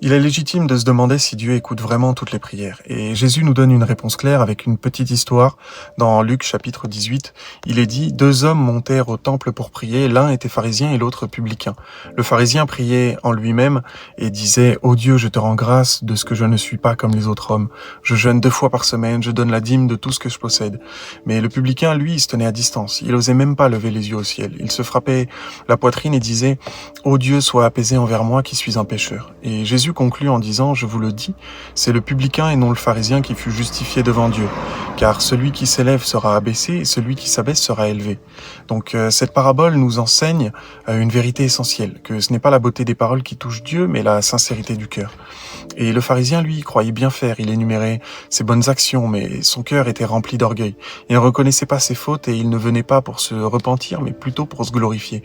Il est légitime de se demander si Dieu écoute vraiment toutes les prières. Et Jésus nous donne une réponse claire avec une petite histoire. Dans Luc chapitre 18, il est dit « Deux hommes montèrent au temple pour prier, l'un était pharisien et l'autre publicain. Le pharisien priait en lui-même et disait « Ô Dieu, je te rends grâce de ce que je ne suis pas comme les autres hommes. Je jeûne 2 fois par semaine, je donne la dîme de tout ce que je possède. » Mais le publicain, lui, il se tenait à distance. Il osait même pas lever les yeux au ciel. Il se frappait la poitrine et disait « Ô Dieu, sois apaisé envers moi qui suis un pécheur. » Et Jésus conclut en disant « Je vous le dis, c'est le publicain et non le pharisien qui fut justifié devant Dieu. Car celui qui s'élève sera abaissé et celui qui s'abaisse sera élevé. » Donc cette parabole nous enseigne une vérité essentielle, que ce n'est pas la beauté des paroles qui touche Dieu, mais la sincérité du cœur. Et le pharisien, lui, croyait bien faire, il énumérait ses bonnes actions, mais son cœur était rempli d'orgueil. Il ne reconnaissait pas ses fautes et il ne venait pas pour se repentir, mais plutôt pour se glorifier.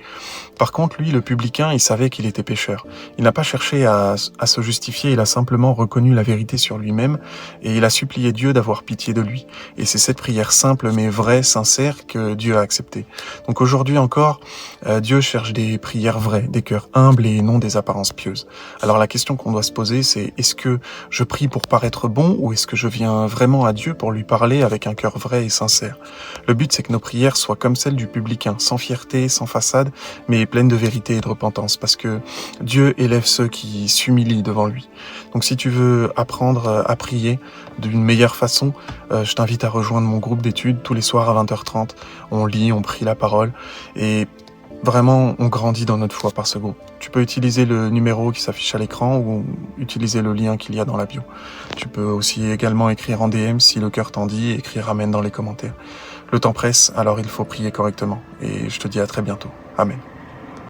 Par contre, lui, le publicain, il savait qu'il était pécheur. Il n'a pas cherché à se justifier, il a simplement reconnu la vérité sur lui-même et il a supplié Dieu d'avoir pitié de lui. Et c'est cette prière simple mais vraie, sincère, que Dieu a acceptée. Donc aujourd'hui encore, Dieu cherche des prières vraies, des cœurs humbles et non des apparences pieuses. Alors la question qu'on doit se poser, c'est est-ce que je prie pour paraître bon ou est-ce que je viens vraiment à Dieu pour lui parler avec un cœur vrai et sincère? Le but, c'est que nos prières soient comme celles du publicain, sans fierté, sans façade, mais pleines de vérité et de repentance, parce que Dieu élève ceux qui s'humilient devant lui. Donc si tu veux apprendre à prier d'une meilleure façon, je t'invite à rejoindre mon groupe d'études tous les soirs à 20h30. On lit, on prie la parole et vraiment, on grandit dans notre foi par ce groupe. Tu peux utiliser le numéro qui s'affiche à l'écran ou utiliser le lien qu'il y a dans la bio. Tu peux aussi également écrire en DM si le cœur t'en dit et écrire Amen dans les commentaires. Le temps presse, alors il faut prier correctement. Et je te dis à très bientôt. Amen.